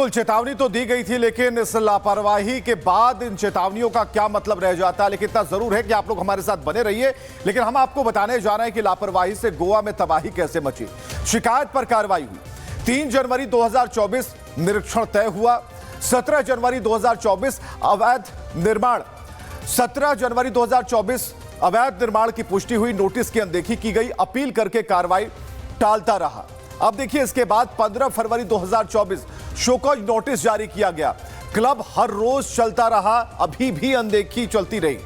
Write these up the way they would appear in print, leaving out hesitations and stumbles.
बिल्कुल चेतावनी तो दी गई थी, लेकिन इस लापरवाही के बाद इन चेतावनियों का क्या मतलब रह जाता है। लेकिन इतना जरूर है कि आप लोग हमारे साथ बने रहिए। लेकिन हम आपको बताने जा रहे हैं कि लापरवाही से गोवा में तबाही कैसे मची। शिकायत पर कार्रवाई हुई। 3 जनवरी 2024 निरीक्षण तय हुआ। 17 जनवरी 2024 अवैध निर्माण 17 जनवरी 2024 अवैध निर्माण की पुष्टि हुई। नोटिस की अनदेखी की गई। अपील करके कार्रवाई टालता रहा। अब देखिए, इसके बाद 15 फरवरी 2024 शोकॉज नोटिस जारी किया गया। क्लब हर रोज चलता रहा, अभी भी अनदेखी चलती रही।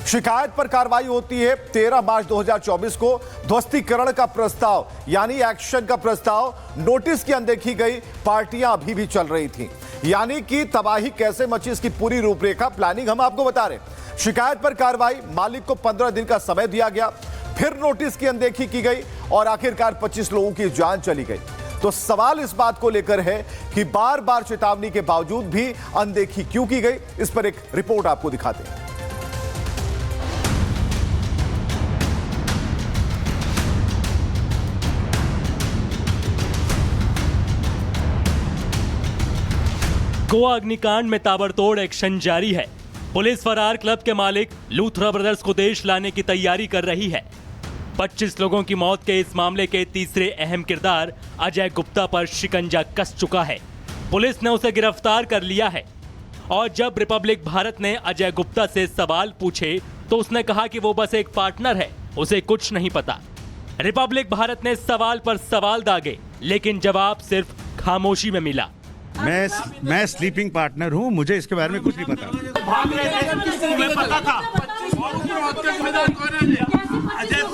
शिकायत पर कार्रवाई होती है। 13 मार्च 2024 को ध्वस्तीकरण का प्रस्ताव यानी एक्शन का प्रस्ताव, नोटिस की अनदेखी गई। पार्टियां अभी भी चल रही थी। यानी कि तबाही कैसे मची, इसकी पूरी रूपरेखा प्लानिंग हम आपको बता रहे हैं। शिकायत पर कार्रवाई, मालिक को 15 दिन का समय दिया गया। फिर नोटिस की अनदेखी की गई और आखिरकार 25 लोगों की जान चली गई। तो सवाल इस बात को लेकर है कि बार बार चेतावनी के बावजूद भी अनदेखी क्यों की गई। इस पर एक रिपोर्ट आपको दिखाते हैं। गोवा अग्निकांड में ताबड़तोड़ एक्शन जारी है। पुलिस फरार क्लब के मालिक लूथरा ब्रदर्स को देश लाने की तैयारी कर रही है। 25 लोगों की मौत के इस मामले के तीसरे अहम किरदार अजय गुप्ता पर शिकंजा कस चुका है। पुलिस ने उसे गिरफ्तार कर लिया है। और जब रिपब्लिक भारत ने अजय गुप्ता से सवाल पूछे तो उसने कहा कि वो बस एक पार्टनर है, उसे कुछ नहीं पता। रिपब्लिक भारत ने सवाल पर सवाल दागे, लेकिन जवाब सिर्फ खामोशी में मिला। मैं स्लीपिंग पार्टनर हूं, मुझे इसके बारे में कुछ नहीं पता।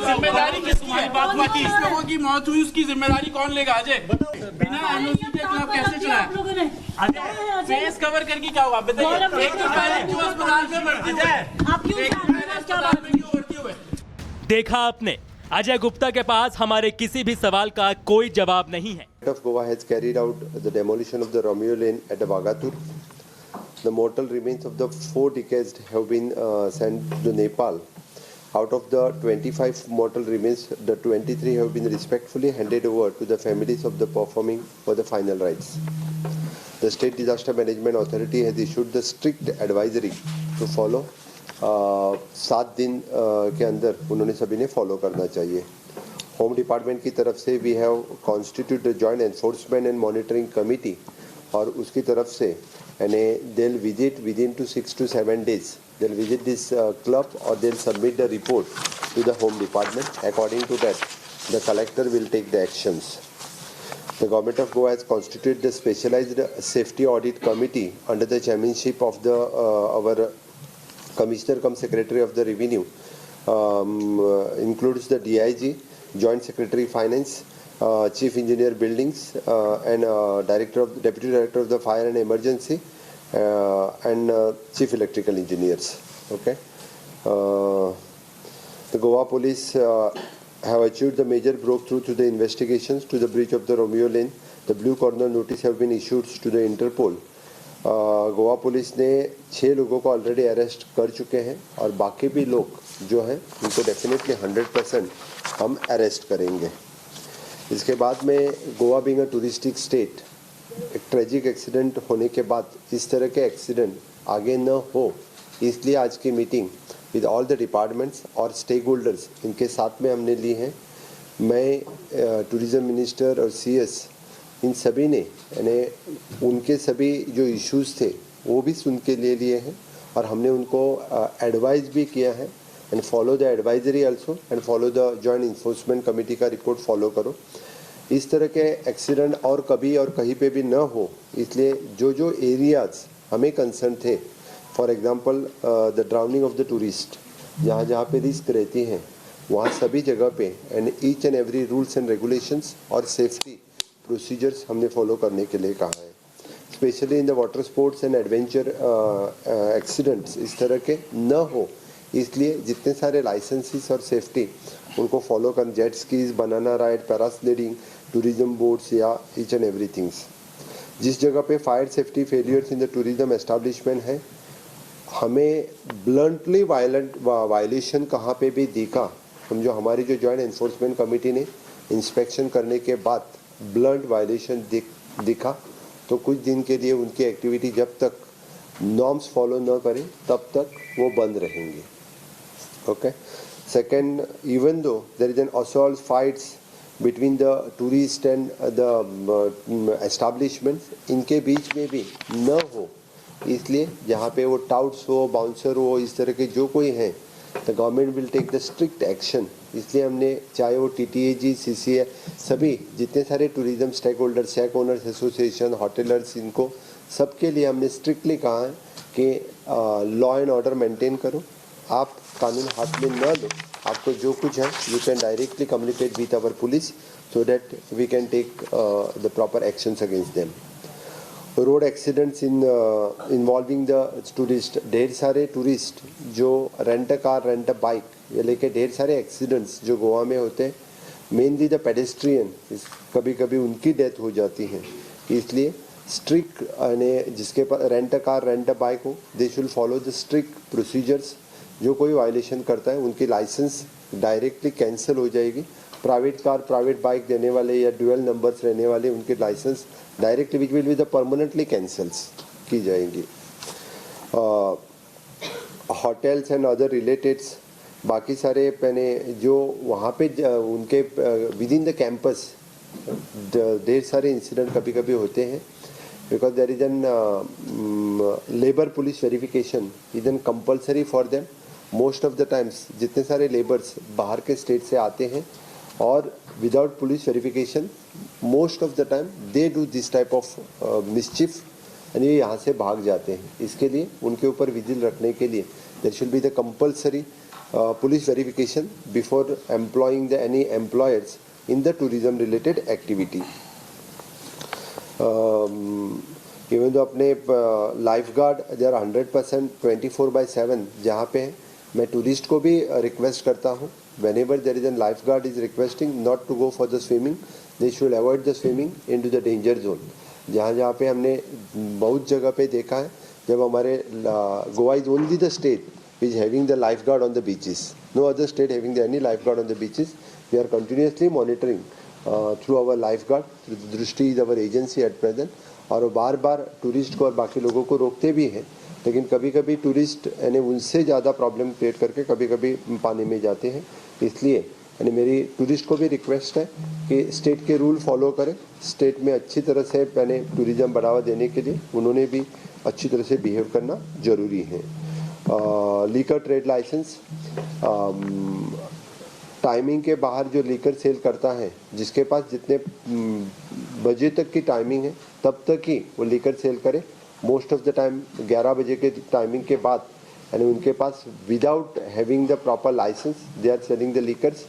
जिम्मेदारी किसकी है? किस लोगों की मौत हुई उसकी जिम्मेदारी कौन लेगा? अजय, बिना एनओसी के क्लब कैसे चलाया? अजय, फेस कवर करके क्या हुआ बताइए? एक तो पहले क्यों अस्पताल में भर्ती हुए? देखा आपने, अजय गुप्ता के पास हमारे किसी भी सवाल का कोई जवाब नहीं है। of Goa has carried out the demolition of the Romeo Lane at Bagatur. The mortal remains of the 4 deceased have been sent to Nepal. Out of the 25 mortal remains, the 23 have been respectfully handed over to the families of the performing for the final rites. The State Disaster Management Authority has issued the strict advisory to follow. 7 दिन के अंदर उन्होंने सभी ने follow करना चाहिए। Home department की तरफ से we have constitute joint enforcement and monitoring committee, और उसकी तरफ से यानी they will visit within to 6 to 7 days they will visit this club और they will submit the report to the home department. According to that the collector will take the actions. The government of Goa has constituted the specialized safety audit committee under the chairmanship of the our commissioner cum secretary of the revenue, includes the DIG, joint secretary finance, chief engineer buildings, and deputy director of the fire and emergency, and chief electrical engineers. Okay, the Goa police have achieved the major breakthrough through the investigations to the breach of the Romeo Lane. The blue corner notice have been issued to the Interpol. Goa police ने 6 लोगों को already arrest कर चुके हैं और बाकी भी लोग जो हैं उनको डेफिनेटली 100% हम अरेस्ट करेंगे। इसके बाद में Goa being a touristic state, एक ट्रेजिक एक्सीडेंट होने के बाद इस तरह के एक्सीडेंट आगे न हो, इसलिए आज की meeting with all the departments और स्टेक होल्डर्स इनके साथ में हमने ली है। मैं टूरिज़म मिनिस्टर और CS इन सभी ने यानी उनके सभी जो इश्यूज़ थे वो भी सुन के ले लिए हैं और हमने उनको एडवाइस भी किया है and follow the advisory also and follow the joint enforcement committee का रिपोर्ट फॉलो करो। इस तरह के एक्सीडेंट और कभी और कहीं पे भी न हो, इसलिए जो जो एरियाज हमें कंसर्न थे, for example the drowning of the tourist, जहाँ जहाँ पे रिस्क रहती हैं वहाँ सभी जगह पे and each and every rules and regulations और सेफ्टी प्रोसीजर्स हमने फॉलो करने के लिए कहा है। Specially in the water sports and adventure accidents इस तरह के न हो, इसलिए जितने सारे लाइसेंसेस और सेफ्टी उनको फॉलो कर, jet skis, banana ride, parasailing, tourism boats या ईच एंड एवरीथिंग्स। जिस जगह पे fire safety failures in the tourism establishment है, हमें ब्लंटली वायलेशन कहाँ पे भी दिखा, समझो हमारी जो जॉइंट एनफोर्समेंट कमेटी ने इंस्पेक्शन करने के बाद ब्लंट वायलेशन दिखा तो कुछ दिन के लिए उनकी एक्टिविटी जब तक नॉर्म्स फॉलो न करें तब तक वो बंद रहेंगे. Okay. Second, even though there is an assault fights between the tourist and the establishment, इनके बीच में भी न हो, इसलिए जहाँ पे वो टाउट्स हो, बाउंसर हो, इस तरह के जो कोई हैं, the government will take the strict action. इसलिए हमने चाहे वो TTAG, CCA, सभी जितने सारे tourism stakeholder, shack owners association, hoteliers, इनको सबके लिए हमने स्ट्रिक्टली कहा है कि लॉ एंड ऑर्डर मेंटेन करो, आप कानून हाथ में न लो, आपको जो कुछ है you can directly communicate with our police so that we can take the proper actions against them. Road accidents involving the tourist, ढेर सारे टूरिस्ट जो rent a car, rent a bike, ये लेके ढेर सारे एक्सीडेंट्स जो गोवा में होते हैं, मेनली द पेडेस्ट्रियन, कभी कभी उनकी डेथ हो जाती है. इसलिए स्ट्रिक्ट जिसके पास rent a car, rent a bike हो, they should follow the strict procedures. जो कोई वायलेशन करता है उनकी लाइसेंस डायरेक्टली कैंसिल हो जाएगी. प्राइवेट कार, प्राइवेट बाइक देने वाले या ड्यूअल नंबर्स रहने वाले, उनके license directly which will be the permanently cancels की जाएंगी. होटल्स एंड अदर रिलेटेड्स, बाकी सारे मैंने जो वहाँ पे उनके विद इन द कैंपस ढेर सारे इंसिडेंट कभी कभी होते हैं, because there is an labour police verification is an compulsory for them. Most of the times जितने सारे लेबर्स बाहर के स्टेट से आते हैं और without police verification most of the time they do this type of मिसचिफ and ये यहाँ से भाग जाते हैं. इसके लिए उनके ऊपर विजिल रखने के लिए there should be the compulsory police verification before employing the any employers in the tourism related activity. Even तो अपने लाइफ गार्ड दे आर 100% 24/7 जहाँ पे हैं. मैं टूरिस्ट को भी रिक्वेस्ट करता हूँ, whenever there is a lifeguard is requesting not to go for the swimming, they should avoid the swimming into the danger zone. जहाँ पे हमने बहुत जगह पे देखा है, जब हमारे Goa is only the state which having the lifeguard on the beaches. No other state having any lifeguard on the beaches. We are continuously monitoring through our lifeguard, through Drishti is our agency at present. और बार बार tourist को और बाकी लोगों को रोकते भी हैं, लेकिन कभी कभी टूरिस्ट यानी उनसे ज़्यादा प्रॉब्लम क्रिएट करके कभी कभी पानी में जाते हैं. इसलिए यानी मेरी टूरिस्ट को भी रिक्वेस्ट है कि स्टेट के रूल फॉलो करें. स्टेट में अच्छी तरह से पहले टूरिज्म बढ़ावा देने के लिए उन्होंने भी अच्छी तरह से बिहेव करना ज़रूरी है. लीकर ट्रेड लाइसेंस, टाइमिंग के बाहर जो लीकर सेल करता है, जिसके पास जितने बजे तक की टाइमिंग है तब तक ही वो लीकर सेल करे. मोस्ट ऑफ द टाइम 11 बजे के टाइमिंग के बाद यानी उनके पास without having the proper licence they are selling the liquors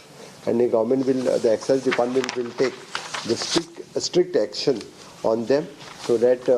and the government will, the excise department will take the strict action on them so that